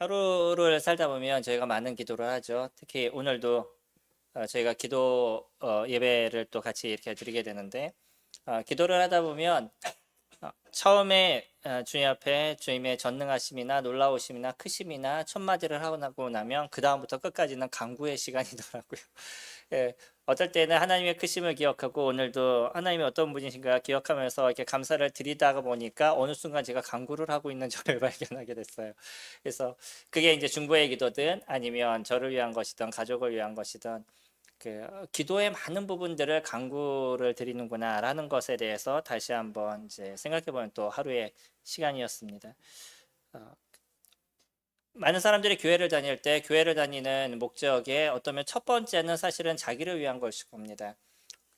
하루를 살다 보면 저희가 많은 기도를 하죠. 특히 오늘도 저희가 기도 예배를 또 같이 이렇게 드리게 되는데 기도를 하다 보면 처음에 주님 앞에 주님의 전능하심이나 놀라우심이나 크심이나 첫 마디를 하고 나고 나면 그 다음부터 끝까지는 간구의 시간이더라고요. 예, 어떨 때는 하나님의 크심을 기억하고 오늘도 하나님이 어떤 분이신가 기억하면서 이렇게 감사를 드리다가 보니까 어느 순간 제가 간구를 하고 있는 저를 발견하게 됐어요. 그래서 그게 이제 중보의 기도든 아니면 저를 위한 것이든 가족을 위한 것이든 기도의 많은 부분들을 간구를 드리는구나라는 것에 대해서 다시 한번 이제 생각해보는 또 하루의 시간이었습니다. 어, 많은 사람들이 교회를 다닐 때 교회를 다니는 목적에 어쩌면 첫 번째는 사실은 자기를 위한 것일 겁니다.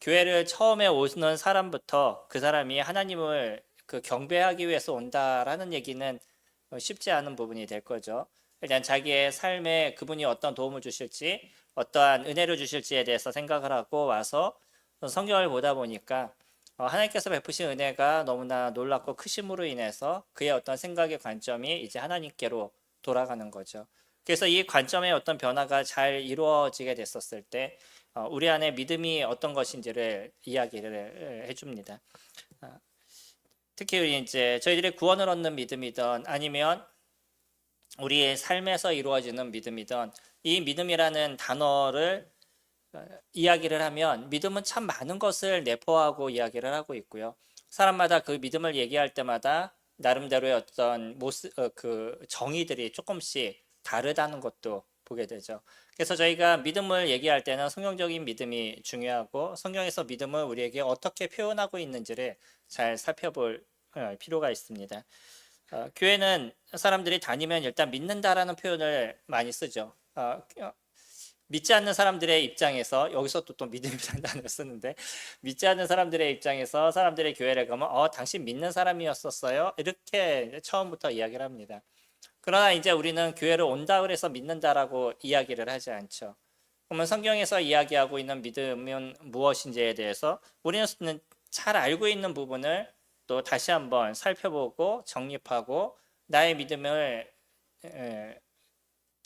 교회를 처음에 오는 사람부터 그 사람이 하나님을 경배하기 위해서 온다라는 얘기는 쉽지 않은 부분이 될 거죠. 일단 자기의 삶에 그분이 어떤 도움을 주실지 어떠한 은혜를 주실지에 대해서 생각을 하고 와서 성경을 보다 보니까 하나님께서 베푸신 은혜가 너무나 놀랍고 크심으로 인해서 그의 어떤 생각의 관점이 이제 하나님께로 돌아가는 거죠. 그래서 이 관점의 어떤 변화가 잘 이루어지게 됐었을 때 우리 안에 믿음이 어떤 것인지를 이야기를 해줍니다. 특히 이제 저희들이 구원을 얻는 믿음이든 아니면 우리의 삶에서 이루어지는 믿음이든 이 믿음이라는 단어를 이야기를 하면 믿음은 참 많은 것을 내포하고 이야기를 하고 있고요. 사람마다 그 믿음을 얘기할 때마다 나름대로의 어떤 그 정의들이 조금씩 다르다는 것도 보게 되죠. 그래서 저희가 믿음을 얘기할 때는 성경적인 믿음이 중요하고 성경에서 믿음을 우리에게 어떻게 표현하고 있는지를 잘 살펴볼 필요가 있습니다. 교회는 사람들이 다니면 일단 믿는다라는 표현을 많이 쓰죠. 믿지 않는 사람들의 입장에서 여기서 또 믿음이라는 단어를 쓰는데 믿지 않는 사람들의 입장에서 사람들의 교회를 가면 당신 믿는 사람이었었어요? 이렇게 처음부터 이야기를 합니다. 그러나 이제 우리는 교회를 온다 그래서 믿는다라고 이야기를 하지 않죠. 그러면 성경에서 이야기하고 있는 믿음은 무엇인지에 대해서 우리는 잘 알고 있는 부분을 또 다시 한번 살펴보고 정립하고 나의 믿음을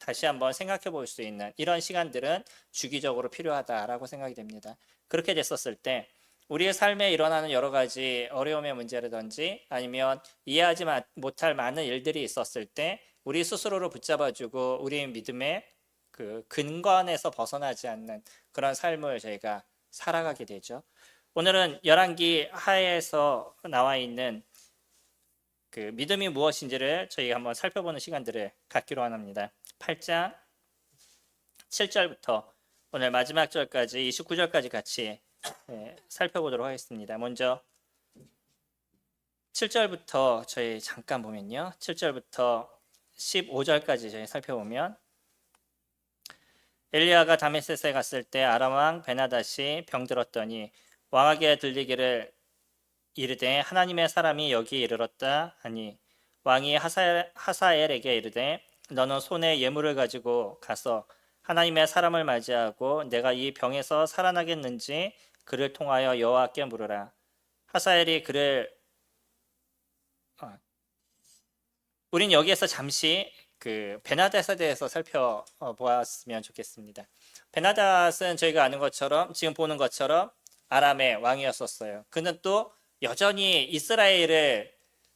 다시 한번 생각해 볼 수 있는 이런 시간들은 주기적으로 필요하다라고 생각이 됩니다. 그렇게 됐었을 때 우리의 삶에 일어나는 여러 가지 어려움의 문제라든지 아니면 이해하지 못할 많은 일들이 있었을 때 우리 스스로를 붙잡아주고 우리의 믿음의 그 근간에서 벗어나지 않는 그런 삶을 저희가 살아가게 되죠. 오늘은 열왕기 하에서 나와 있는 그 믿음이 무엇인지를 저희가 한번 살펴보는 시간들을 갖기로 합니다. 8장 7절부터 오늘 마지막 절까지 29절까지 같이 살펴보도록 하겠습니다. 먼저 7절부터 저희 잠깐 보면요. 7절부터 15절까지 저희 살펴보면 엘리야가 다메섹에 갔을 때 아람 왕 베나닷이 병들었더니 왕에게 들리기를 이르되 하나님의 사람이 여기 이르렀다 하니 왕이 하사엘에게 이르되 너는 손에 예물을 가지고 가서 하나님의 사람을 맞이하고 내가 이 병에서 살아나겠는지 그를 통하여 여호와께 물으라. 하사엘이 그를 우린 여기에서 잠시 그 베나닷에 대해서 살펴보았으면 좋겠습니다. 베나닷은 저희가 아는 것처럼 지금 보는 것처럼 아람의 왕이었었어요. 그는 또 여전히 이스라엘을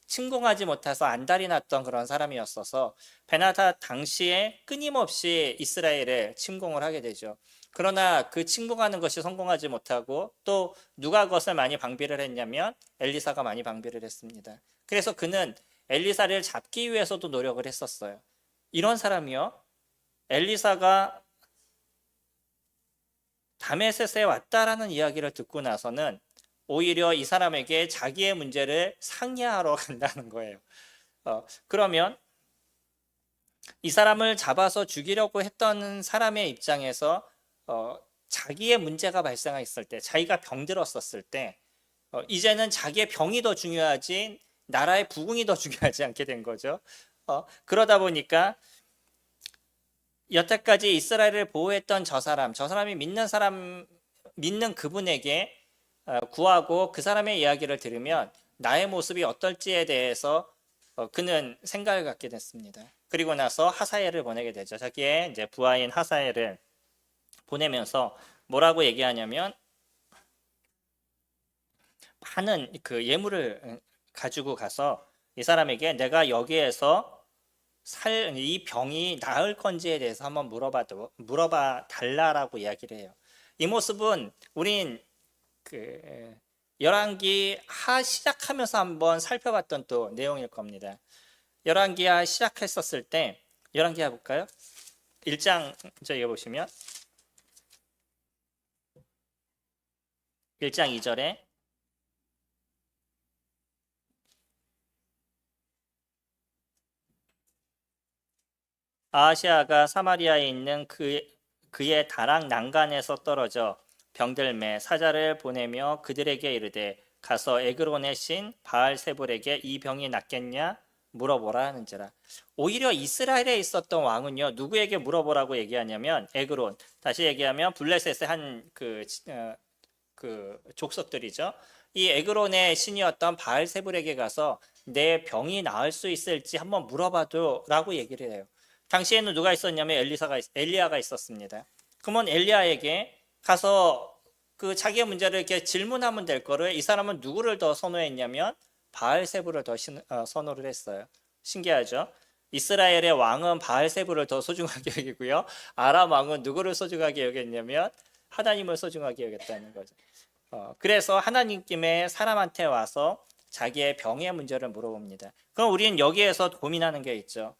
침공하지 못해서 안달이 났던 그런 사람이었어서 베나닷 당시에 끊임없이 이스라엘을 침공을 하게 되죠. 그러나 그 침공하는 것이 성공하지 못하고 또 누가 그것을 많이 방비를 했냐면 엘리사가 많이 방비를 했습니다. 그래서 그는 엘리사를 잡기 위해서도 노력을 했었어요. 이런 사람이요. 엘리사가 다메섹에 왔다라는 이야기를 듣고 나서는 오히려 이 사람에게 자기의 문제를 상의하러 간다는 거예요. 그러면 이 사람을 잡아서 죽이려고 했던 사람의 입장에서 자기의 문제가 발생했을 때, 자기가 병들었었을 때 이제는 자기의 병이 더 중요하지 나라의 부흥이 더 중요하지 않게 된 거죠. 그러다 보니까 여태까지 이스라엘을 보호했던 저 사람이 믿는 그분에게 구하고 그 사람의 이야기를 들으면 나의 모습이 어떨지에 대해서 그는 생각을 갖게 됐습니다. 그리고 나서 하사엘을 보내게 되죠. 자기의 이제 부하인 하사엘을 보내면서 뭐라고 얘기하냐면 많은 그 예물을 가지고 가서 이 사람에게 내가 여기에서 이 병이 나을 건지에 대해서 한번 물어봐 달라라고 이야기를 해요. 이 모습은 우린 그 열왕기 하 시작하면서 한번 살펴봤던 또 내용일 겁니다. 열왕기 하 시작했었을 때 열왕기 하 볼까요? 1장 저희가 보시면 1장 2절에 아하시아가 사마리아에 있는 그의 다락 난간에서 떨어져 병들매 사자를 보내며 그들에게 이르되 가서 에그론의 신 바알세불에게 이 병이 낫겠냐 물어보라 하는지라. 오히려 이스라엘에 있었던 왕은요 누구에게 물어보라고 얘기하냐면 에그론, 다시 얘기하면 블레셋의 한 그 족속들이죠. 이 에그론의 신이었던 바알세불에게 가서 내 병이 나을 수 있을지 한번 물어봐도라고 얘기를 해요. 당시에는 누가 있었냐면 엘리야가 있었습니다. 그러면 엘리야에게 가서 그 자기의 문제를 이렇게 질문하면 될 거를 이 사람은 누구를 더 선호했냐면 바알세불을 더 선호를 했어요. 신기하죠? 이스라엘의 왕은 바알세불을 더 소중하게 여기고요. 아람 왕은 누구를 소중하게 여겼냐면 하나님을 소중하게 여겼다는 거죠. 그래서 하나님께 사람한테 와서 자기의 병의 문제를 물어봅니다. 그럼 우리는 여기에서 고민하는 게 있죠.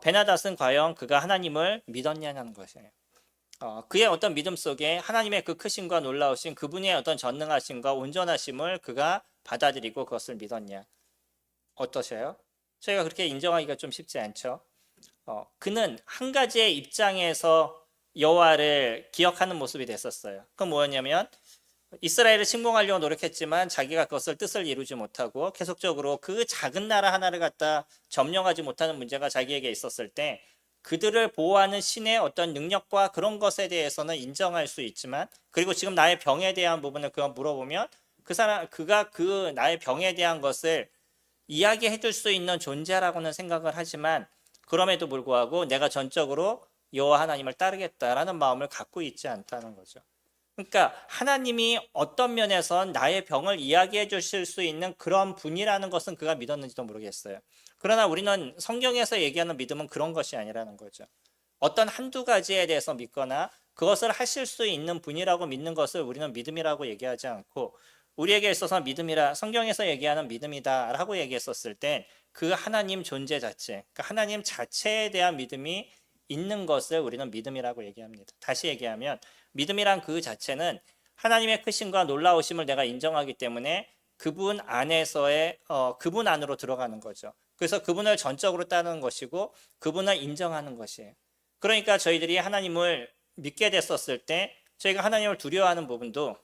베나닷은 과연 그가 하나님을 믿었냐는 것이에요. 그의 어떤 믿음 속에 하나님의 그 크심과 놀라우신 그분의 어떤 전능하심과 온전하심을 그가 받아들이고 그것을 믿었냐. 어떠세요? 저희가 그렇게 인정하기가 좀 쉽지 않죠. 그는 한 가지의 입장에서 여호와를 기억하는 모습이 됐었어요. 그건 뭐였냐면 이스라엘을 침공하려고 노력했지만 자기가 그것을 뜻을 이루지 못하고 계속적으로 그 작은 나라 하나를 갖다 점령하지 못하는 문제가 자기에게 있었을 때 그들을 보호하는 신의 어떤 능력과 그런 것에 대해서는 인정할 수 있지만, 그리고 지금 나의 병에 대한 부분을 그가 물어보면 그가 그 나의 병에 대한 것을 이야기해 줄 수 있는 존재라고는 생각을 하지만 그럼에도 불구하고 내가 전적으로 여호와 하나님을 따르겠다라는 마음을 갖고 있지 않다는 거죠. 그러니까 하나님이 어떤 면에선 나의 병을 이야기해 주실 수 있는 그런 분이라는 것은 그가 믿었는지도 모르겠어요. 그러나 우리는 성경에서 얘기하는 믿음은 그런 것이 아니라는 거죠. 어떤 한두 가지에 대해서 믿거나 그것을 하실 수 있는 분이라고 믿는 것을 우리는 믿음이라고 얘기하지 않고, 우리에게 있어서 믿음이라 성경에서 얘기하는 믿음이다라고 얘기했었을 때 그 하나님 존재 자체, 그러니까 하나님 자체에 대한 믿음이 있는 것을 우리는 믿음이라고 얘기합니다. 다시 얘기하면 믿음이란 그 자체는 하나님의 크심과 놀라우심을 내가 인정하기 때문에 그분 안에서의 그분 안으로 들어가는 거죠. 그래서 그분을 전적으로 따르는 것이고 그분을 인정하는 것이에요. 그러니까 저희들이 하나님을 믿게 됐었을 때 저희가 하나님을 두려워하는 부분도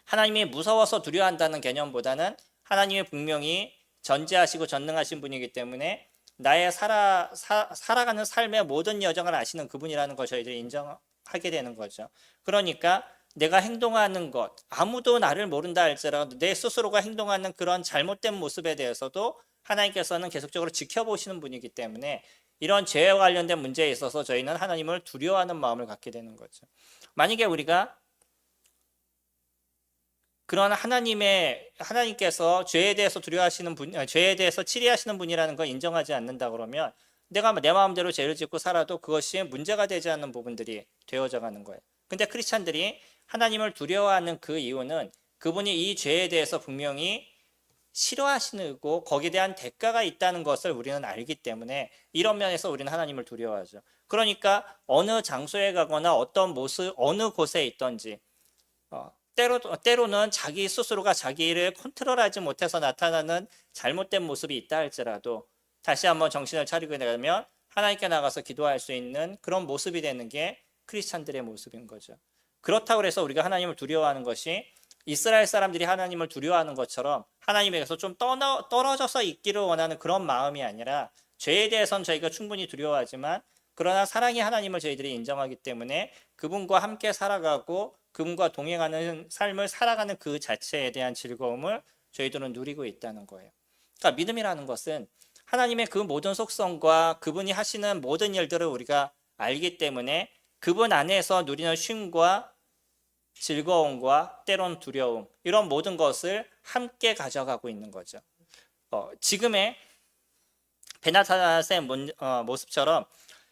하나님이 무서워서 두려워한다는 개념보다는 하나님이 분명히 전지하시고 전능하신 분이기 때문에 나의 살아가는 삶의 모든 여정을 아시는 그분이라는 걸 저희들이 인정하게 되는 거죠. 그러니까 내가 행동하는 것, 아무도 나를 모른다 할지라도 내 스스로가 행동하는 그런 잘못된 모습에 대해서도 하나님께서는 계속적으로 지켜보시는 분이기 때문에 이런 죄와 관련된 문제에 있어서 저희는 하나님을 두려워하는 마음을 갖게 되는 거죠. 만약에 우리가 그런 하나님께서 죄에 대해서 두려워하시는 분, 죄에 대해서 치리하시는 분이라는 걸 인정하지 않는다 그러면 내가 내 마음대로 죄를 짓고 살아도 그것이 문제가 되지 않는 부분들이 되어져 가는 거예요. 근데 크리스찬들이 하나님을 두려워하는 그 이유는 그분이 이 죄에 대해서 분명히 싫어하시고 거기에 대한 대가가 있다는 것을 우리는 알기 때문에 이런 면에서 우리는 하나님을 두려워하죠. 그러니까 어느 장소에 가거나 어떤 모습, 어느 곳에 있든지 때로는 자기 스스로가 자기를 컨트롤하지 못해서 나타나는 잘못된 모습이 있다 할지라도 다시 한번 정신을 차리고 나가면 하나님께 나가서 기도할 수 있는 그런 모습이 되는 게 크리스찬들의 모습인 거죠. 그렇다고 해서 우리가 하나님을 두려워하는 것이 이스라엘 사람들이 하나님을 두려워하는 것처럼 하나님에게서 좀 떨어져서 있기를 원하는 그런 마음이 아니라, 죄에 대해서는 저희가 충분히 두려워하지만 그러나 사랑의 하나님을 저희들이 인정하기 때문에 그분과 함께 살아가고 그분과 동행하는 삶을 살아가는 그 자체에 대한 즐거움을 저희들은 누리고 있다는 거예요. 그러니까 믿음이라는 것은 하나님의 그 모든 속성과 그분이 하시는 모든 일들을 우리가 알기 때문에 그분 안에서 누리는 쉼과 즐거움과 때론 두려움, 이런 모든 것을 함께 가져가고 있는 거죠. 지금의 베나다스의 모습처럼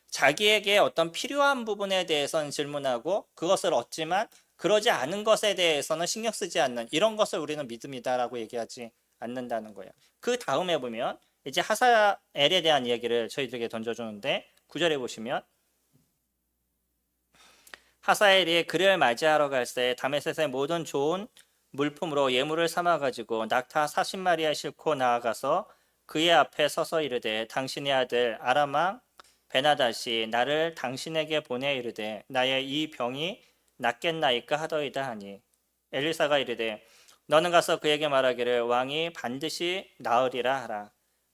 자기에게 어떤 필요한 부분에 대해서는 질문하고 그것을 얻지만 그러지 않은 것에 대해서는 신경 쓰지 않는, 이런 것을 우리는 믿음이다라고 얘기하지 않는다는 거예요. 그 다음에 보면 이제 하사엘에 대한 이야기를 저희들에게 던져주는데, 9절에 보시면 하사엘이 그를 맞이하러 갈 때 다메섹의 모든 좋은 물품으로 예물을 삼아가지고 낙타 40마리에 싣고 나아가서 그의 앞에 서서 이르되 당신의 아들 아람 왕 베나닷이 나를 당신에게 보내 이르되 나의 이 병이 낫겠나이까 하더이다 하니, 엘리사가 이르되 너는 가서 그에게 말하기를 왕이 반드시 나으리라 하라.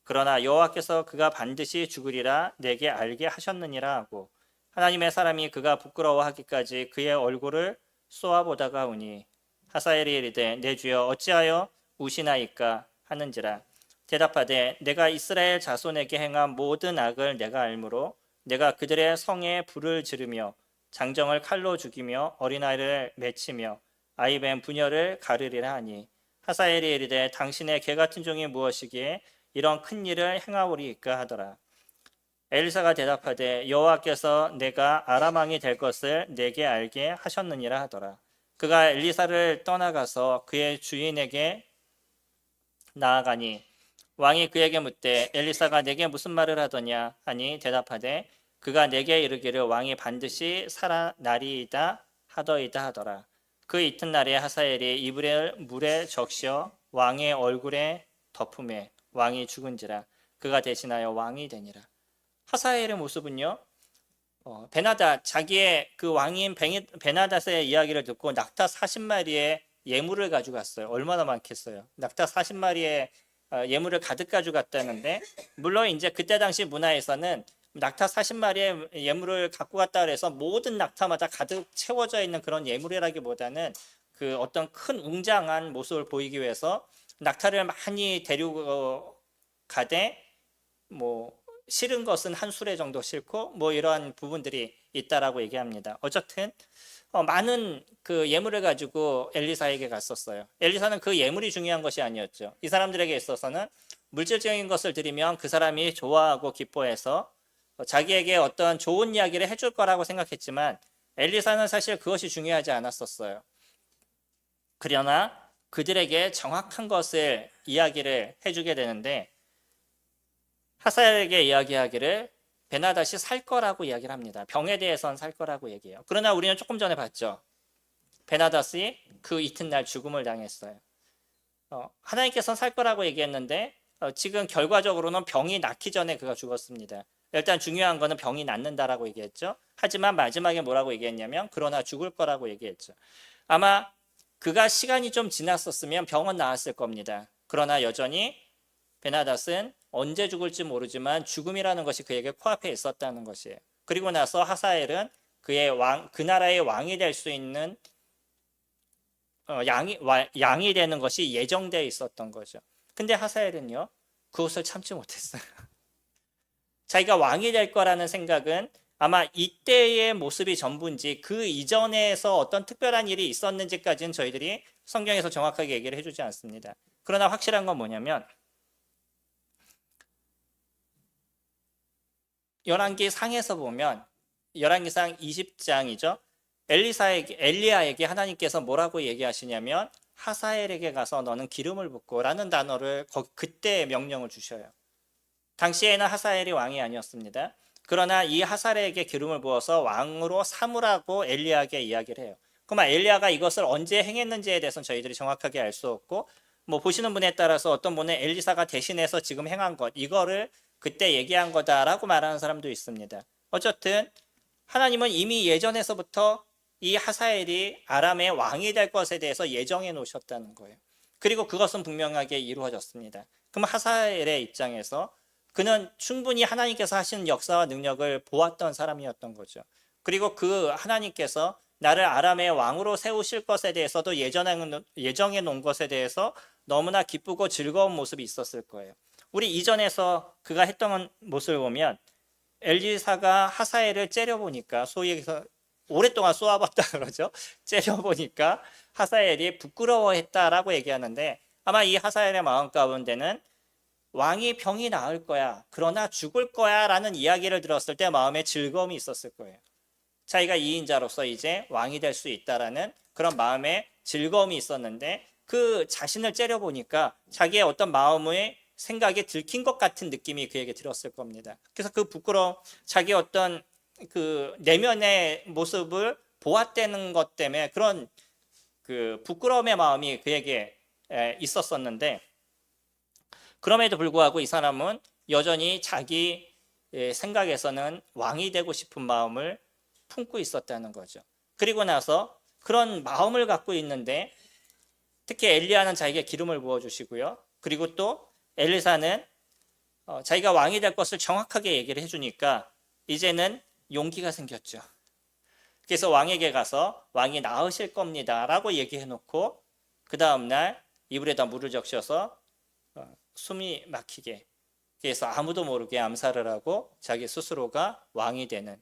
그러나 여호와께서 그가 반드시 죽으리라 내게 알게 하셨느니라 하고, 하나님의 사람이 그가 부끄러워하기까지 그의 얼굴을 쏘아보다가 오니 하사엘이 이르되 내 주여 어찌하여 우시나이까 하는지라. 대답하되 내가 이스라엘 자손에게 행한 모든 악을 내가 알므로 내가 그들의 성에 불을 지르며 장정을 칼로 죽이며 어린아이를 맺히며 아이벤 부녀를 가르리라 하니, 하사엘이 이르되 당신의 개 같은 종이 무엇이기에 이런 큰 일을 행하오리이까 하더라. 엘리사가 대답하되 여호와께서 내가 아람 왕이 될 것을 내게 알게 하셨느니라 하더라. 그가 엘리사를 떠나가서 그의 주인에게 나아가니 왕이 그에게 묻되 엘리사가 내게 무슨 말을 하더냐 하니 대답하되 그가 내게 이르기를 왕이 반드시 살아나리이다 하더이다 하더라. 그 이튿날에 하사엘이 이불을 물에 적셔 왕의 얼굴에 덮음에 왕이 죽은지라. 그가 대신하여 왕이 되니라. 하사엘의 모습은요, 베나닷, 자기의 그 왕인 베나닷의 이야기를 듣고 낙타 40마리의 예물을 가져갔어요. 얼마나 많겠어요. 낙타 40마리의 예물을 가득 가져갔다는데, 물론 이제 그때 당시 문화에서는 낙타 40마리의 예물을 갖고 갔다 그래서 모든 낙타마다 가득 채워져 있는 그런 예물이라기보다는 그 어떤 큰 웅장한 모습을 보이기 위해서 낙타를 많이 데리고 가되 뭐 실은 것은 한 수레 정도 싣고 뭐 이러한 부분들이 있다라고 얘기합니다. 어쨌든 많은 그 예물을 가지고 엘리사에게 갔었어요. 엘리사는 그 예물이 중요한 것이 아니었죠. 이 사람들에게 있어서는 물질적인 것을 드리면 그 사람이 좋아하고 기뻐해서 자기에게 어떤 좋은 이야기를 해줄 거라고 생각했지만 엘리사는 사실 그것이 중요하지 않았었어요. 그러나 그들에게 정확한 것을 이야기를 해주게 되는데, 하사엘에게 이야기하기를 베나닷이 살 거라고 이야기를 합니다. 병에 대해서는 살 거라고 얘기해요. 그러나 우리는 조금 전에 봤죠. 베나닷이 그 이튿날 죽음을 당했어요. 하나님께서는 살 거라고 얘기했는데 지금 결과적으로는 병이 낫기 전에 그가 죽었습니다. 일단 중요한 거는 병이 낫는다라고 얘기했죠. 하지만 마지막에 뭐라고 얘기했냐면 그러나 죽을 거라고 얘기했죠. 아마 그가 시간이 좀 지났었으면 병은 나았을 겁니다. 그러나 여전히 베나닷은 언제 죽을지 모르지만 죽음이라는 것이 그에게 코앞에 있었다는 것이에요. 그리고 나서 하사엘은 그 나라의 왕이 될 수 있는 양이 되는 것이 예정되어 있었던 거죠. 근데 하사엘은요, 그것을 참지 못했어요. 자기가 왕이 될 거라는 생각은 아마 이때의 모습이 전부인지 그 이전에서 어떤 특별한 일이 있었는지까지는 저희들이 성경에서 정확하게 얘기를 해주지 않습니다. 그러나 확실한 건 뭐냐면 열왕기 상에서 보면 열왕기상 20장이죠. 엘리야에게 하나님께서 뭐라고 얘기하시냐면 하사엘에게 가서 너는 기름을 붓고 라는 단어를 그때 명령을 주셔요. 당시에는 하사엘이 왕이 아니었습니다. 그러나 이 하사엘에게 기름을 부어서 왕으로 삼으라고 엘리야에게 이야기를 해요. 그러면 엘리야가 이것을 언제 행했는지에 대해서는 저희들이 정확하게 알 수 없고, 뭐 보시는 분에 따라서 어떤 분은 엘리사가 대신해서 지금 행한 것, 이거를 그때 얘기한 거다라고 말하는 사람도 있습니다. 어쨌든 하나님은 이미 예전에서부터 이 하사엘이 아람의 왕이 될 것에 대해서 예정해 놓으셨다는 거예요. 그리고 그것은 분명하게 이루어졌습니다. 그럼 하사엘의 입장에서 그는 충분히 하나님께서 하시는 역사와 능력을 보았던 사람이었던 거죠. 그리고 그 하나님께서 나를 아람의 왕으로 세우실 것에 대해서도 예정해 놓은 것에 대해서 너무나 기쁘고 즐거운 모습이 있었을 거예요. 우리 이전에서 그가 했던 모습을 보면 엘리사가 하사엘을 째려보니까, 소위 얘기해서 오랫동안 쏘아봤다 그러죠. 째려보니까 하사엘이 부끄러워했다라고 얘기하는데, 아마 이 하사엘의 마음 가운데는 왕이 병이 나을 거야, 그러나 죽을 거야 라는 이야기를 들었을 때 마음에 즐거움이 있었을 거예요. 자기가 2인자로서 이제 왕이 될 수 있다라는 그런 마음에 즐거움이 있었는데, 그 자신을 째려보니까 자기의 어떤 마음의 생각이 들킨 것 같은 느낌이 그에게 들었을 겁니다. 그래서 그 부끄러움, 자기 어떤 그 내면의 모습을 보았다는 것 때문에 그런 그 부끄러움의 마음이 그에게 있었었는데, 그럼에도 불구하고 이 사람은 여전히 자기 생각에서는 왕이 되고 싶은 마음을 품고 있었다는 거죠. 그리고 나서 그런 마음을 갖고 있는데, 특히 엘리야는 자기에게 기름을 부어주시고요. 그리고 또 엘리사는 자기가 왕이 될 것을 정확하게 얘기를 해주니까 이제는 용기가 생겼죠. 그래서 왕에게 가서 왕이 나으실 겁니다 라고 얘기해놓고, 그 다음날 이불에다 물을 적셔서 숨이 막히게, 그래서 아무도 모르게 암살을 하고 자기 스스로가 왕이 되는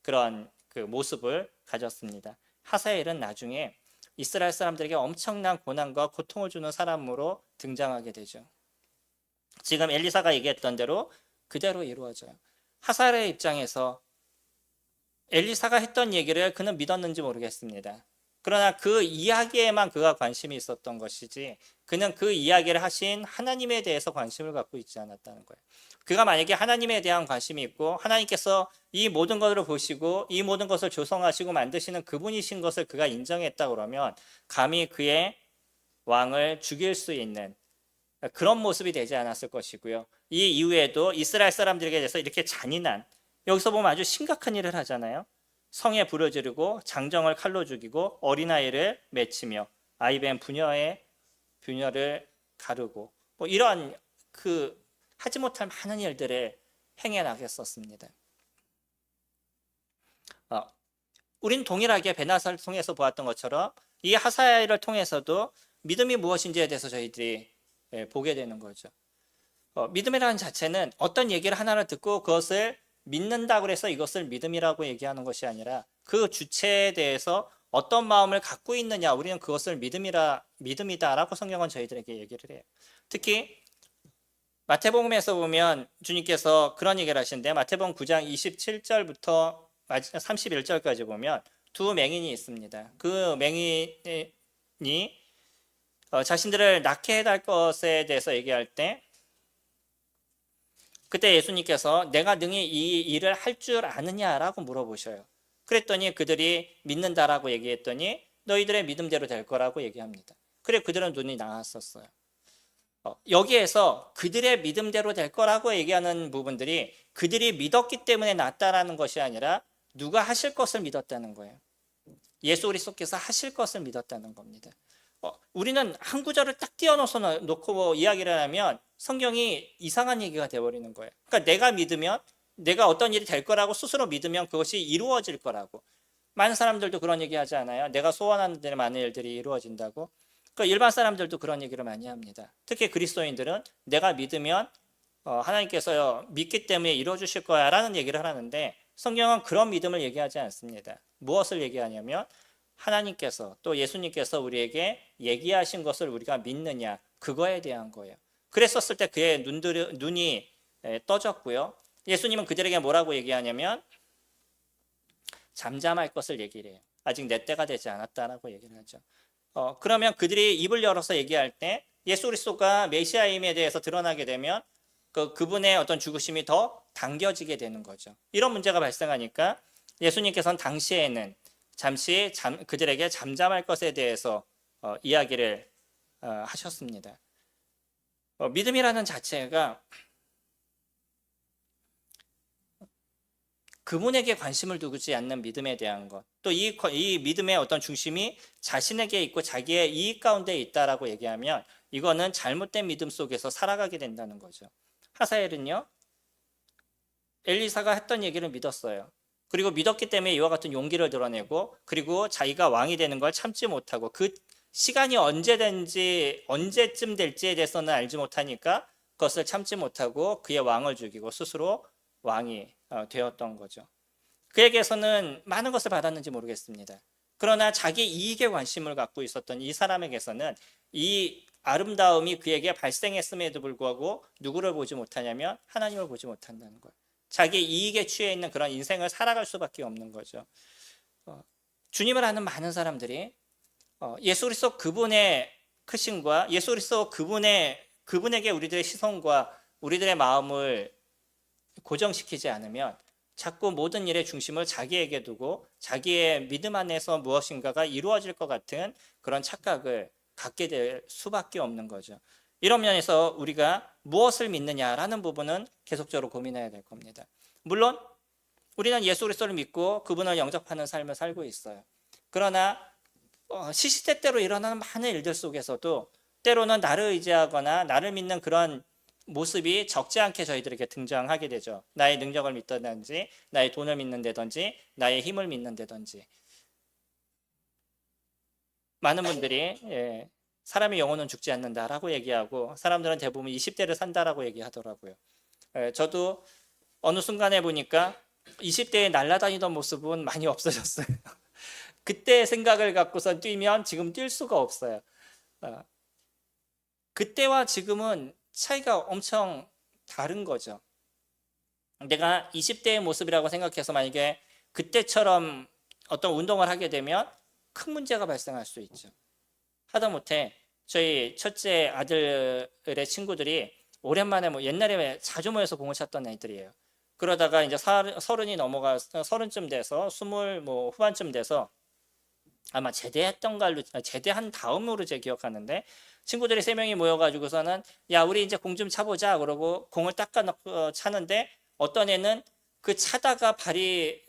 그런 그 모습을 가졌습니다. 하사엘은 나중에 이스라엘 사람들에게 엄청난 고난과 고통을 주는 사람으로 등장하게 되죠. 지금 엘리사가 얘기했던 대로 그대로 이루어져요. 하사엘의 입장에서 엘리사가 했던 얘기를 그는 믿었는지 모르겠습니다. 그러나 그 이야기에만 그가 관심이 있었던 것이지, 그는 그 이야기를 하신 하나님에 대해서 관심을 갖고 있지 않았다는 거예요. 그가 만약에 하나님에 대한 관심이 있고 하나님께서 이 모든 것을 보시고 이 모든 것을 조성하시고 만드시는 그분이신 것을 그가 인정했다 그러면 감히 그의 왕을 죽일 수 있는 그런 모습이 되지 않았을 것이고요. 이 이후에도 이스라엘 사람들에게 대해서 이렇게 잔인한, 여기서 보면 아주 심각한 일을 하잖아요. 성에 불을 지르고 장정을 칼로 죽이고 어린아이를 맺히며 아이벤 부녀를 가르고, 뭐 이런 그 하지 못할 많은 일들을 행해 나갔었습니다. 우린 동일하게 베나사를 통해서 보았던 것처럼 이 하사야를 통해서도 믿음이 무엇인지에 대해서 저희들이 보게 되는 거죠. 믿음이라는 자체는 어떤 얘기를 하나를 듣고 그것을 믿는다고 해서 이것을 믿음이라고 얘기하는 것이 아니라 그 주체에 대해서 어떤 마음을 갖고 있느냐, 우리는 그것을 믿음이다라고 성경은 저희들에게 얘기를 해요. 특히 마태복음에서 보면 주님께서 그런 얘기를 하시는데, 마태복음 9장 27절부터 31절까지 보면 두 맹인이 있습니다. 그 맹인이 자신들을 낳게 해달 것에 대해서 얘기할 때, 그때 예수님께서 내가 능히 이 일을 할 줄 아느냐라고 물어보셔요. 그랬더니 그들이 믿는다라고 얘기했더니 너희들의 믿음대로 될 거라고 얘기합니다. 그래 그들은 눈이 나았었어요. 여기에서 그들의 믿음대로 될 거라고 얘기하는 부분들이 그들이 믿었기 때문에 낫다라는 것이 아니라 누가 하실 것을 믿었다는 거예요. 예수 그리스도께서 하실 것을 믿었다는 겁니다. 우리는 한 구절을 딱 띄워놓고 놓고 이야기를 하면 성경이 이상한 얘기가 되어버리는 거예요. 그러니까 내가 믿으면, 내가 어떤 일이 될 거라고 스스로 믿으면 그것이 이루어질 거라고. 많은 사람들도 그런 얘기 하지 않아요? 내가 소원하는 대로 많은 일들이 이루어진다고. 그러니까 일반 사람들도 그런 얘기를 많이 합니다. 특히 그리스도인들은 내가 믿으면 하나님께서 믿기 때문에 이루어주실 거야 라는 얘기를 하는데, 성경은 그런 믿음을 얘기하지 않습니다. 무엇을 얘기하냐면 하나님께서 또 예수님께서 우리에게 얘기하신 것을 우리가 믿느냐, 그거에 대한 거예요. 그랬었을 때 그의 눈이 떠졌고요. 예수님은 그들에게 뭐라고 얘기하냐면 잠잠할 것을 얘기를 해요. 아직 내 때가 되지 않았다라고 얘기를 하죠. 그러면 그들이 입을 열어서 얘기할 때 예수 그리스도가 메시아임에 대해서 드러나게 되면 그분의 어떤 죽으심이 더 당겨지게 되는 거죠. 이런 문제가 발생하니까 예수님께서는 당시에는 잠시 그들에게 잠잠할 것에 대해서 이야기를 하셨습니다. 믿음이라는 자체가 그분에게 관심을 두지 않는 믿음에 대한 것, 또 이 믿음의 어떤 중심이 자신에게 있고 자기의 이익 가운데 있다라고 얘기하면 이거는 잘못된 믿음 속에서 살아가게 된다는 거죠. 하사엘은요, 엘리사가 했던 얘기를 믿었어요. 그리고 믿었기 때문에 이와 같은 용기를 드러내고, 그리고 자기가 왕이 되는 걸 참지 못하고 그 시간이 언제쯤 될지에 대해서는 알지 못하니까 것을 참지 못하고 그의 왕을 죽이고 스스로 왕이 되었던 거죠. 그에게서는 많은 것을 받았는지 모르겠습니다. 그러나 자기 이익에 관심을 갖고 있었던 이 사람에게서는 이 아름다움이 그에게 발생했음에도 불구하고 누구를 보지 못하냐면 하나님을 보지 못한다는 거예요. 자기 이익에 취해 있는 그런 인생을 살아갈 수밖에 없는 거죠. 주님을 아는 많은 사람들이 예수 그리스도 그분의 크심과 예수 그리스도 그분에게 우리들의 시선과 우리들의 마음을 고정시키지 않으면 자꾸 모든 일의 중심을 자기에게 두고 자기의 믿음 안에서 무엇인가가 이루어질 것 같은 그런 착각을 갖게 될 수밖에 없는 거죠. 이런 면에서 우리가 무엇을 믿느냐라는 부분은 계속적으로 고민해야 될 겁니다. 물론 우리는 예수 그리스도를 믿고 그분을 영접하는 삶을 살고 있어요. 그러나 시시때때로 일어나는 많은 일들 속에서도 때로는 나를 의지하거나 나를 믿는 그런 모습이 적지 않게 저희들에게 등장하게 되죠. 나의 능력을 믿다든지 나의 돈을 믿는다든지 나의 힘을 믿는다든지. 많은 분들이 사람의 영혼은 죽지 않는다라고 얘기하고 사람들은 대부분 20대를 산다라고 얘기하더라고요. 저도 어느 순간에 보니까 20대에 날아다니던 모습은 많이 없어졌어요. 그때 생각을 갖고선 뛰면 지금 뛸 수가 없어요. 그때와 지금은 차이가 엄청 다른 거죠. 내가 20대의 모습이라고 생각해서 만약에 그때처럼 어떤 운동을 하게 되면 큰 문제가 발생할 수 있죠. 하다못해 저희 첫째 아들의 친구들이 오랜만에 옛날에 자주 모여서 공을 쳤던 애들이에요. 그러다가 이제 서른이 넘어가 서른쯤 돼서 스물 후반쯤 돼서 아마 제대한 다음으로 제 기억하는데 친구들이 3명이 모여가지고서는 야 우리 이제 공 좀 차보자 그러고 공을 닦아놓고 차는데 어떤 애는 그 차다가 발이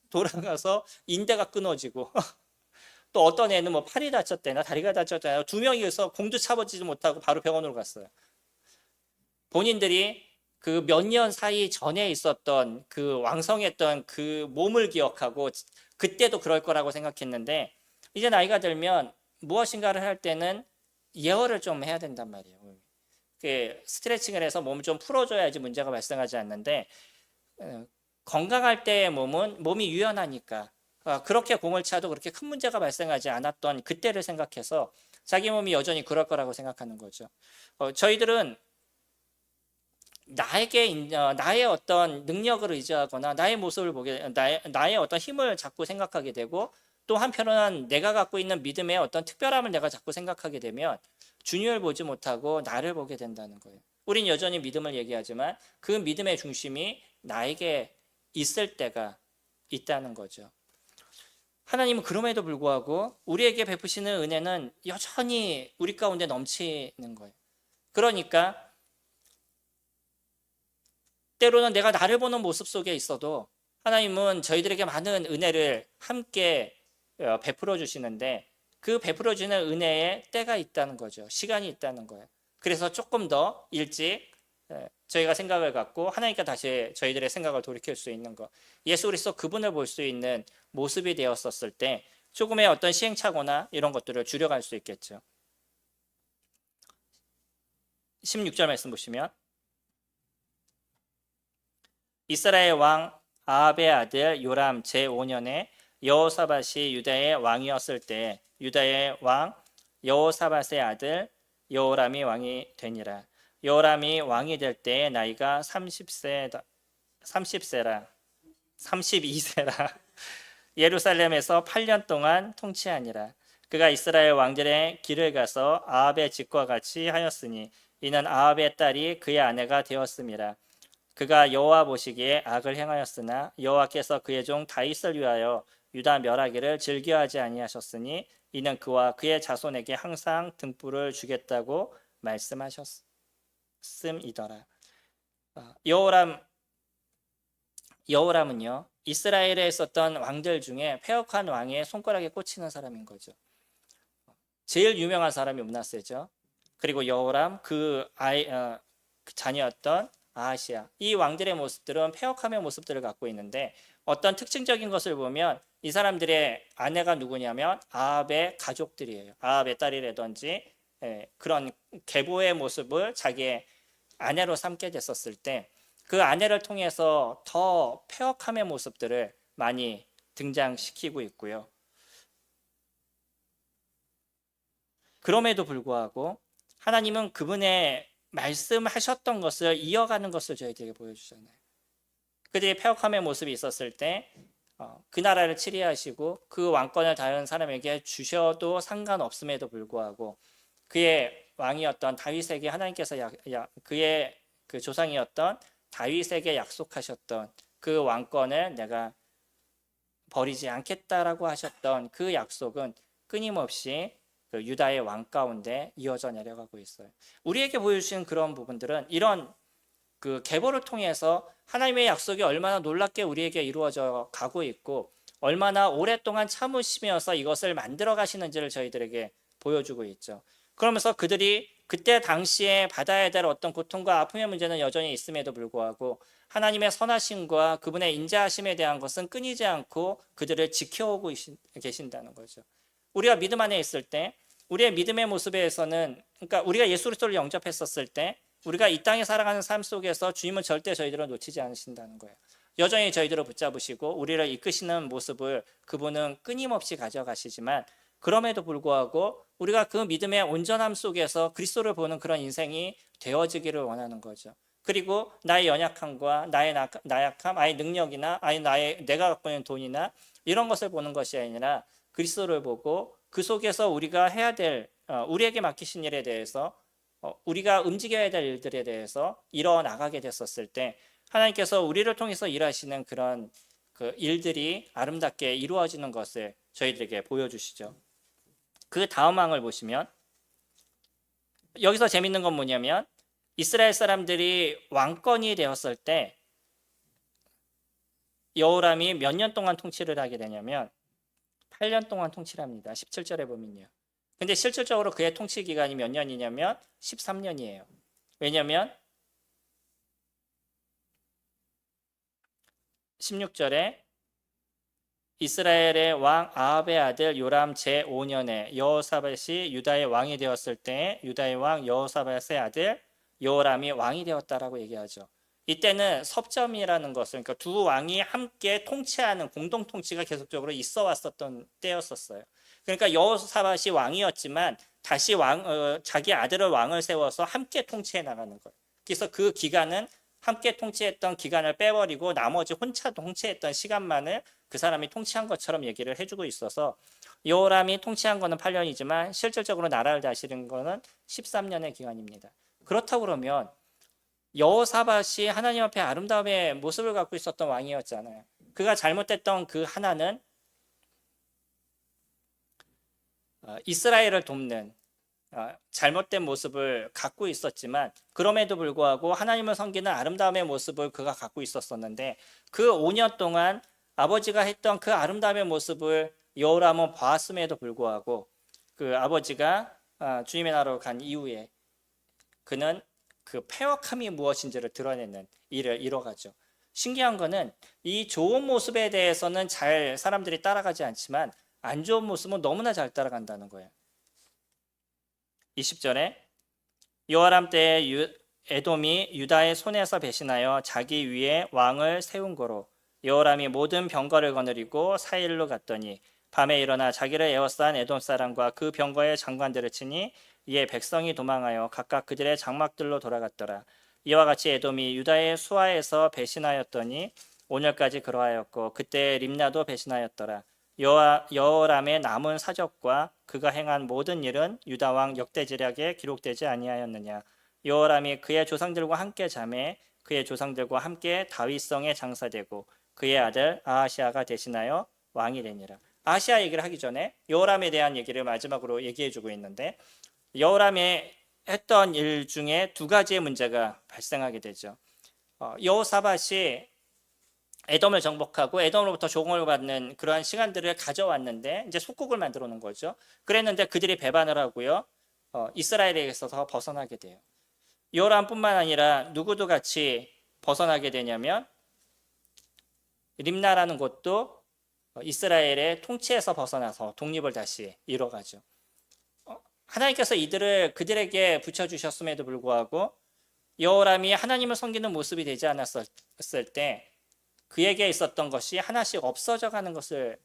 돌아가서 인대가 끊어지고 또 어떤 애는 팔이 다쳤대나 다리가 다쳤대나 2명이서 공도 차보지도 못하고 바로 병원으로 갔어요. 본인들이 그 몇 년 사이 전에 있었던 그 왕성했던 그 몸을 기억하고 그때도 그럴 거라고 생각했는데 이제 나이가 들면 무엇인가를 할 때는 예열을 좀 해야 된단 말이에요. 스트레칭을 해서 몸을 좀 풀어줘야지 문제가 발생하지 않는데 건강할 때의 몸이 유연하니까 그렇게 공을 차도 그렇게 큰 문제가 발생하지 않았던 그때를 생각해서 자기 몸이 여전히 그럴 거라고 생각하는 거죠. 저희들은 나의 어떤 능력을 의지하거나 나의 모습을 나의 어떤 힘을 자꾸 생각하게 되고 또 한편으로는 내가 갖고 있는 믿음의 어떤 특별함을 내가 자꾸 생각하게 되면 주님을 보지 못하고 나를 보게 된다는 거예요. 우린 여전히 믿음을 얘기하지만 그 믿음의 중심이 나에게 있을 때가 있다는 거죠. 하나님은 그럼에도 불구하고 우리에게 베푸시는 은혜는 여전히 우리 가운데 넘치는 거예요. 그러니까 때로는 내가 나를 보는 모습 속에 있어도 하나님은 저희들에게 많은 은혜를 함께 베풀어 주시는데 그 베풀어 주는 은혜에 때가 있다는 거죠. 시간이 있다는 거예요. 그래서 조금 더 일찍 저희가 생각을 갖고 하나님께 다시 저희들의 생각을 돌이킬 수 있는 것. 예수 그리스도 그분을 볼 수 있는 모습이 되었었을 때 조금의 어떤 시행착오나 이런 것들을 줄여갈 수 있겠죠. 16절 말씀 보시면 이스라엘 왕 아합의 아들 요람 제5년에 여호사밧이 유다의 왕이었을 때 유다의 왕 여호사밧의 아들 여호람이 왕이 되니라. 여호람이 왕이 될 때의 나이가 32세라. 예루살렘에서 8년 동안 통치하니라. 그가 이스라엘 왕들의 길을 가서 아합의 집과 같이 하였으니 이는 아합의 딸이 그의 아내가 되었음이라. 그가 여호와 보시기에 악을 행하였으나 여호와께서 그의 종 다윗을 위하여 유다 멸하기를 즐겨하지 아니하셨으니 이는 그와 그의 자손에게 항상 등불을 주겠다고 말씀하셨음이더라. 여호람은요 이스라엘에 있었던 왕들 중에 패역한 왕의 손가락에 꽂히는 사람인 거죠. 제일 유명한 사람이 므낫세죠. 그리고 여호람 그 자녀였던 아하시야. 이 왕들의 모습들은 패역함의 모습들을 갖고 있는데 어떤 특징적인 것을 보면 이 사람들의 아내가 누구냐면 아합의 가족들이에요. 아합의 딸이라든지 그런 계보의 모습을 자기의 아내로 삼게 됐었을 때 그 아내를 통해서 더 폐역함의 모습들을 많이 등장시키고 있고요. 그럼에도 불구하고 하나님은 그분의 말씀하셨던 것을 이어가는 것을 저희들에게 보여주잖아요. 그들이 폐역함의 모습이 있었을 때 그 나라를 치리하시고 그 왕권을 다른 사람에게 주셔도 상관없음에도 불구하고 그의 왕이었던 다윗에게 하나님께서 그의 그 조상이었던 다윗에게 약속하셨던 그 왕권을 내가 버리지 않겠다라고 하셨던 그 약속은 끊임없이 그 유다의 왕 가운데 이어져 내려가고 있어요. 우리에게 보여주신 그런 부분들은 이런 그 계보를 통해서 하나님의 약속이 얼마나 놀랍게 우리에게 이루어져 가고 있고 얼마나 오랫동안 참으시면서 이것을 만들어 가시는지를 저희들에게 보여주고 있죠. 그러면서 그들이 그때 당시에 받아야 될 어떤 고통과 아픔의 문제는 여전히 있음에도 불구하고 하나님의 선하심과 그분의 인자하심에 대한 것은 끊이지 않고 그들을 지켜오고 계신다는 거죠. 우리가 믿음 안에 있을 때 우리의 믿음의 모습에서는 그러니까 우리가 예수 그리스도를 영접했었을 때 우리가 이 땅에 살아가는 삶 속에서 주님은 절대 저희들을 놓치지 않으신다는 거예요. 여전히 저희들을 붙잡으시고 우리를 이끄시는 모습을 그분은 끊임없이 가져가시지만 그럼에도 불구하고 우리가 그 믿음의 온전함 속에서 그리스도를 보는 그런 인생이 되어지기를 원하는 거죠. 그리고 나의 연약함과 나의 나약함, 나의 능력이나 내가 갖고 있는 돈이나 이런 것을 보는 것이 아니라 그리스도를 보고 그 속에서 우리가 해야 될 우리에게 맡기신 일에 대해서 우리가 움직여야 될 일들에 대해서 일어나가게 됐었을 때 하나님께서 우리를 통해서 일하시는 그런 그 일들이 아름답게 이루어지는 것을 저희들에게 보여주시죠. 그 다음 왕을 보시면 여기서 재밌는 건 뭐냐면 이스라엘 사람들이 왕권이 되었을 때 여호람이 몇 년 동안 통치를 하게 되냐면 8년 동안 통치를 합니다. 17절에 보면요. 근데 실질적으로 그의 통치 기간이 몇 년이냐면 13년이에요. 왜냐하면 16절에 이스라엘의 왕 아합의 아들 요람 제5년에 여호사밧이 유다의 왕이 되었을 때 유다의 왕 여호사밧의 아들 여호람이 왕이 되었다라고 얘기하죠. 이때는 섭점이라는 것을 그러니까 두 왕이 함께 통치하는 공동 통치가 계속적으로 있어 왔었던 때였었어요. 그러니까 여호사밧이 왕이었지만 다시 자기 아들을 왕을 세워서 함께 통치해 나가는 거예요. 그래서 그 기간은 함께 통치했던 기간을 빼버리고 나머지 혼자 통치했던 시간만을 그 사람이 통치한 것처럼 얘기를 해주고 있어서 여호람이 통치한 거는 8년이지만 실질적으로 나라를 다스리는 거는 13년의 기간입니다. 그렇다고 그러면 여호사밧이 하나님 앞에 아름다움의 모습을 갖고 있었던 왕이었잖아요. 그가 잘못했던 그 하나는 이스라엘을 돕는 잘못된 모습을 갖고 있었지만 그럼에도 불구하고 하나님을 섬기는 아름다움의 모습을 그가 갖고 있었었는데 그 5년 동안 아버지가 했던 그 아름다움의 모습을 여호람은 보았음에도 불구하고 그 아버지가 주님의 나라로 간 이후에 그는 그 패역함이 무엇인지를 드러내는 일을 이뤄가죠. 신기한 거는 이 좋은 모습에 대해서는 잘 사람들이 따라가지 않지만 안 좋은 모습은 너무나 잘 따라간다는 거예요. 20절에 여호람 때에 에돔이 유다의 손에서 배신하여 자기 위에 왕을 세운 거로 여호람이 모든 병거를 거느리고 사일로 갔더니 밤에 일어나 자기를 에워싼 에돔 사람과 그 병거의 장관들을 치니 이에 백성이 도망하여 각각 그들의 장막들로 돌아갔더라. 이와 같이 에돔이 유다의 수하에서 배신하였더니 오늘까지 그러하였고 그때 림나도 배신하였더라. 여호람의 남은 사적과 그가 행한 모든 일은 유다 왕 역대지략에 기록되지 아니하였느냐. 여호람이 그의 조상들과 함께 자매 그의 조상들과 함께 다윗성에 장사되고 그의 아들 아하시아가 대신하여 왕이 되니라. 아하시아 얘기를 하기 전에 여호람에 대한 얘기를 마지막으로 얘기해주고 있는데 여호람이 했던 일 중에 두 가지의 문제가 발생하게 되죠. 여호사밧이 에돔을 정복하고 에돔으로부터 조공을 받는 그러한 시간들을 가져왔는데 이제 속국을 만들어 놓은 거죠. 그랬는데 그들이 배반을 하고요. 이스라엘에게서 벗어나게 돼요. 여호람뿐만 아니라 누구도 같이 벗어나게 되냐면 림나라는 곳도 이스라엘의 통치에서 벗어나서 독립을 다시 이뤄가죠. 하나님께서 그들에게 붙여주셨음에도 불구하고 여호람이 하나님을 섬기는 모습이 되지 않았을 때 그에게 있었던 것이 하나씩 없어져 가는 것을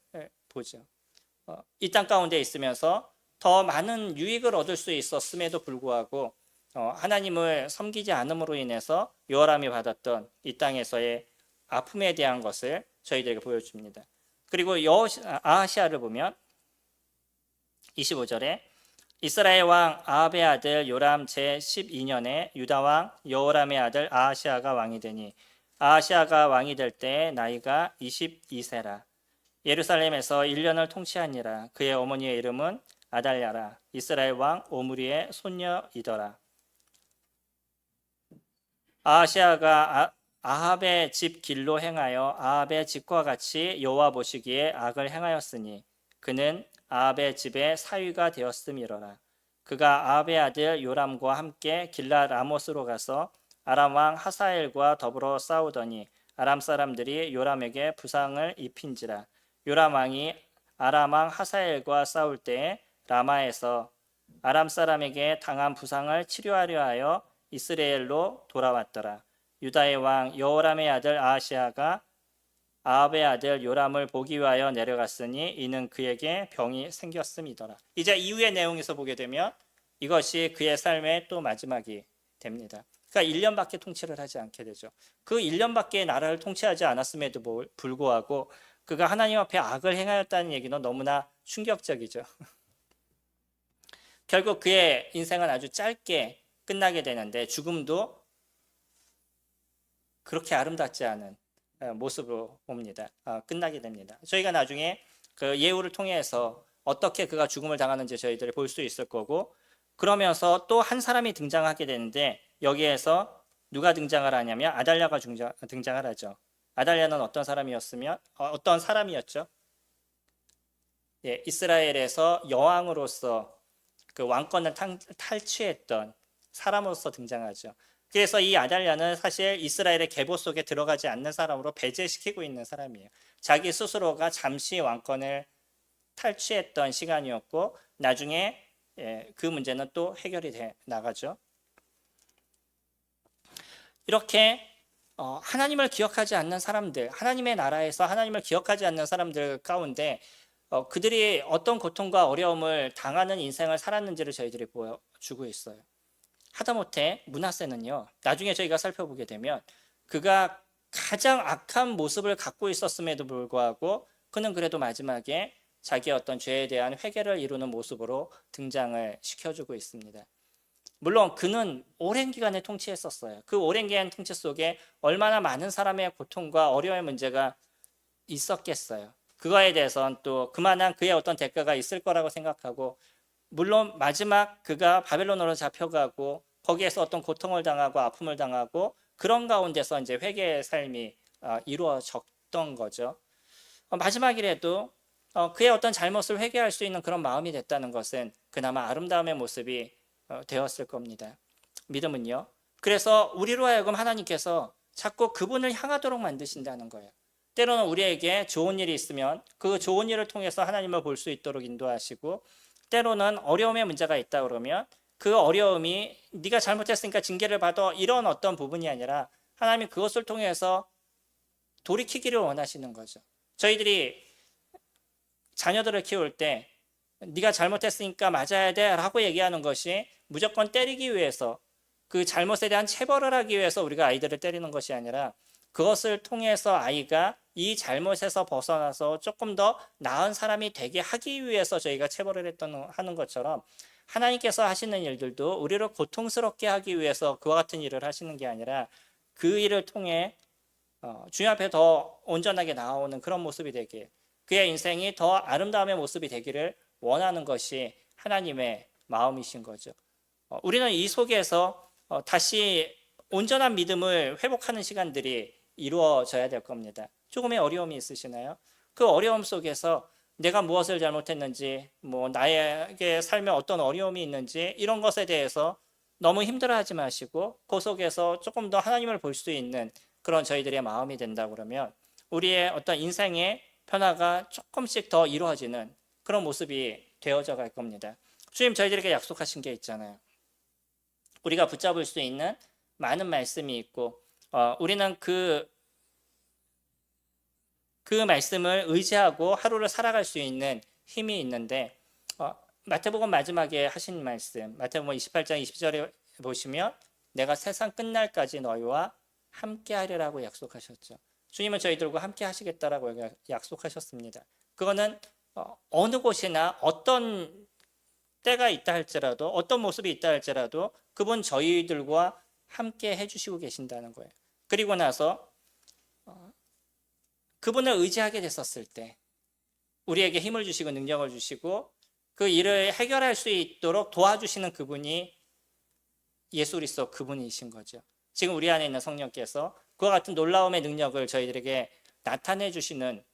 보죠. 이 땅 가운데 있으면서 더 많은 유익을 얻을 수 있었음에도 불구하고 하나님을 섬기지 않음으로 인해서 여호람이 받았던 이 땅에서의 아픔에 대한 것을 저희들에게 보여줍니다. 그리고 아하시아를 보면 25절에 이스라엘 왕 아합의 아들 요람 제12년에 유다 왕 여호람의 아들 아하시아가 왕이 되니 아하시아가 왕이 될 때 나이가 22세라. 예루살렘에서 1년을 통치하니라. 그의 어머니의 이름은 아달랴라. 이스라엘 왕 오므리의 손녀이더라. 아하시아가 아합의 집 길로 행하여 아합의 집과 같이 여호와 보시기에 악을 행하였으니 그는 아합의 집의 사위가 되었음이로라. 그가 아합의 아들 요람과 함께 길랏 라못으로 가서 아람 왕 하사엘과 더불어 싸우더니 아람 사람들이 요람에게 부상을 입힌지라. 요람 왕이 아람 왕 하사엘과 싸울 때에 라마에서 아람 사람에게 당한 부상을 치료하려 하여 이스라엘로 돌아왔더라. 유다의 왕 여호람의 아들 아하시아가 아합의 아들 요람을 보기 위하여 내려갔으니 이는 그에게 병이 생겼음이더라. 이제 이후의 내용에서 보게 되면 이것이 그의 삶의 또 마지막이 됩니다. 그러니까 1년밖에 통치를 하지 않게 되죠. 그 1년밖에 나라를 통치하지 않았음에도 불구하고 그가 하나님 앞에 악을 행하였다는 얘기는 너무나 충격적이죠. 결국 그의 인생은 아주 짧게 끝나게 되는데 죽음도 그렇게 아름답지 않은 모습으로 봅니다. 끝나게 됩니다. 저희가 나중에 그 예후를 통해서 어떻게 그가 죽음을 당하는지 저희들이 볼 수 있을 거고, 그러면서 또 한 사람이 등장하게 되는데 여기에서 누가 등장을 하냐면 아달랴가 등장을 하죠. 아달랴는 어떤 사람이었죠? 예, 이스라엘에서 여왕으로서 그 왕권을 탈취했던 사람으로서 등장하죠. 그래서 이 아달랴는 사실 이스라엘의 계보 속에 들어가지 않는 사람으로 배제시키고 있는 사람이에요. 자기 스스로가 잠시 왕권을 탈취했던 시간이었고 나중에 그 문제는 또 해결이 돼 나가죠. 이렇게 하나님을 기억하지 않는 사람들, 하나님의 나라에서 하나님을 기억하지 않는 사람들 가운데 그들이 어떤 고통과 어려움을 당하는 인생을 살았는지를 저희들이 보여주고 있어요. 하다못해 므낫세는요, 나중에 저희가 살펴보게 되면 그가 가장 악한 모습을 갖고 있었음에도 불구하고 그는 그래도 마지막에 자기의 어떤 죄에 대한 회개를 이루는 모습으로 등장을 시켜주고 있습니다. 물론 그는 오랜 기간에 통치했었어요. 그 오랜 기간 통치 속에 얼마나 많은 사람의 고통과 어려움의 문제가 있었겠어요. 그거에 대해서는 또 그만한 그의 어떤 대가가 있을 거라고 생각하고, 물론 마지막 그가 바벨론으로 잡혀가고 거기에서 어떤 고통을 당하고 아픔을 당하고 그런 가운데서 이제 회개의 삶이 이루어졌던 거죠. 마지막이라도 그의 어떤 잘못을 회개할 수 있는 그런 마음이 됐다는 것은 그나마 아름다움의 모습이 되었을 겁니다. 믿음은요. 그래서 우리로 하여금 하나님께서 자꾸 그분을 향하도록 만드신다는 거예요. 때로는 우리에게 좋은 일이 있으면 그 좋은 일을 통해서 하나님을 볼 수 있도록 인도하시고, 때로는 어려움의 문제가 있다 그러면 그 어려움이 네가 잘못했으니까 징계를 받아 이런 어떤 부분이 아니라 하나님이 그것을 통해서 돌이키기를 원하시는 거죠. 저희들이 자녀들을 키울 때 네가 잘못했으니까 맞아야 돼 라고 얘기하는 것이 무조건 때리기 위해서, 그 잘못에 대한 체벌을 하기 위해서 우리가 아이들을 때리는 것이 아니라 그것을 통해서 아이가 이 잘못에서 벗어나서 조금 더 나은 사람이 되게 하기 위해서 저희가 체벌을 하는 것처럼 하나님께서 하시는 일들도 우리를 고통스럽게 하기 위해서 그와 같은 일을 하시는 게 아니라 그 일을 통해 주님 앞에 더 온전하게 나아오는 그런 모습이 되길, 그의 인생이 더 아름다움의 모습이 되기를 원하는 것이 하나님의 마음이신 거죠. 우리는 이 속에서 다시 온전한 믿음을 회복하는 시간들이 이루어져야 될 겁니다. 조금의 어려움이 있으시나요? 그 어려움 속에서 내가 무엇을 잘못했는지, 나에게 삶에 어떤 어려움이 있는지 이런 것에 대해서 너무 힘들어하지 마시고 그 속에서 조금 더 하나님을 볼 수 있는 그런 저희들의 마음이 된다 그러면 우리의 어떤 인생의 변화가 조금씩 더 이루어지는 그런 모습이 되어져 갈 겁니다. 주님 저희들에게 약속하신 게 있잖아요. 우리가 붙잡을 수 있는 많은 말씀이 있고 우리는 그 말씀을 의지하고 하루를 살아갈 수 있는 힘이 있는데 마태복음 마지막에 하신 말씀 마태복음 28장 20절에 보시면 내가 세상 끝날까지 너희와 함께 하리라고 약속하셨죠. 주님은 저희들과 함께 하시겠다라고 약속하셨습니다. 그거는 어느 곳이나 어떤 때가 있다 할지라도 어떤 모습이 있다 할지라도 그분 저희들과 함께 해주시고 계신다는 거예요. 그리고 나서 그분을 의지하게 됐었을 때 우리에게 힘을 주시고 능력을 주시고 그 일을 해결할 수 있도록 도와주시는 그분이 예수 그리스도 그분이신 거죠. 지금 우리 안에 있는 성령께서 그와 같은 놀라움의 능력을 저희들에게 나타내 주시는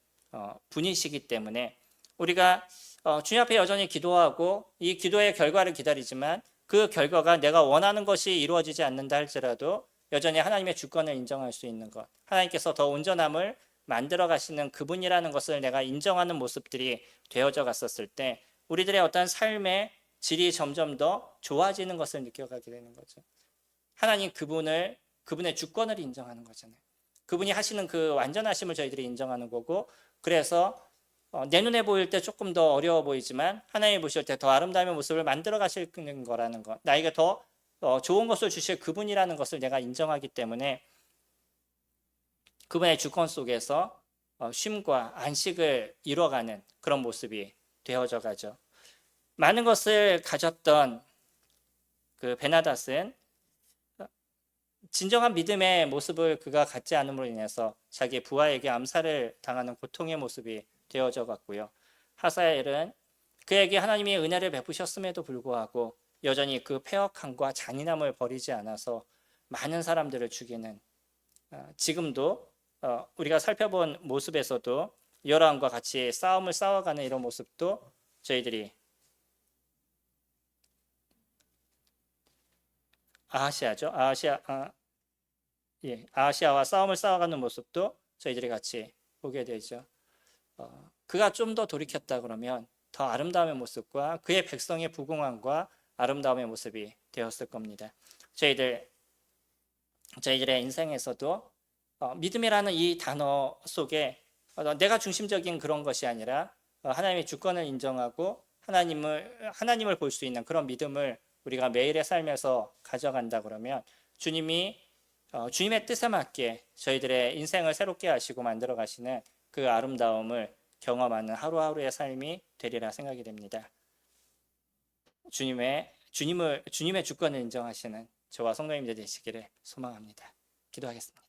분이시기 때문에 우리가 주님 앞에 여전히 기도하고 이 기도의 결과를 기다리지만 그 결과가 내가 원하는 것이 이루어지지 않는다 할지라도 여전히 하나님의 주권을 인정할 수 있는 것, 하나님께서 더 온전함을 만들어 가시는 그분이라는 것을 내가 인정하는 모습들이 되어져 갔었을 때 우리들의 어떤 삶의 질이 점점 더 좋아지는 것을 느껴가게 되는 거죠. 하나님 그분의 주권을 인정하는 거잖아요. 그분이 하시는 그 완전하심을 저희들이 인정하는 거고, 그래서 내 눈에 보일 때 조금 더 어려워 보이지만 하나님이 보실 때 더 아름다운 모습을 만들어 가시는 거라는 것, 나에게 더 좋은 것을 주실 그분이라는 것을 내가 인정하기 때문에 그분의 주권 속에서 쉼과 안식을 이뤄가는 그런 모습이 되어져 가죠. 많은 것을 가졌던 그 베나닷은 진정한 믿음의 모습을 그가 갖지 않음으로 인해서 자기 부하에게 암살을 당하는 고통의 모습이 되어져 갔고요. 하사엘은 그에게 하나님이 은혜를 베푸셨음에도 불구하고 여전히 그 패역함과 잔인함을 버리지 않아서 많은 사람들을 죽이는, 지금도 우리가 살펴본 모습에서도 여러함과 같이 싸움을 싸워가는 이런 모습도 저희들이 아하시아와 싸움을 싸워가는 모습도 저희들이 같이 보게 되죠. 그가 좀 더 돌이켰다 그러면 더 아름다움의 모습과 그의 백성의 부궁함과 아름다움의 모습이 되었을 겁니다. 저희들의 인생에서도 믿음이라는 이 단어 속에 내가 중심적인 그런 것이 아니라 하나님의 주권을 인정하고 하나님을 볼 수 있는 그런 믿음을 우리가 매일의 삶에서 가져간다 그러면 주님의 뜻에 맞게 저희들의 인생을 새롭게 하시고 만들어 가시는 그 아름다움을 경험하는 하루하루의 삶이 되리라 생각이 됩니다. 주님의 주권을 인정하시는 저와 성도님들 되시기를 소망합니다. 기도하겠습니다.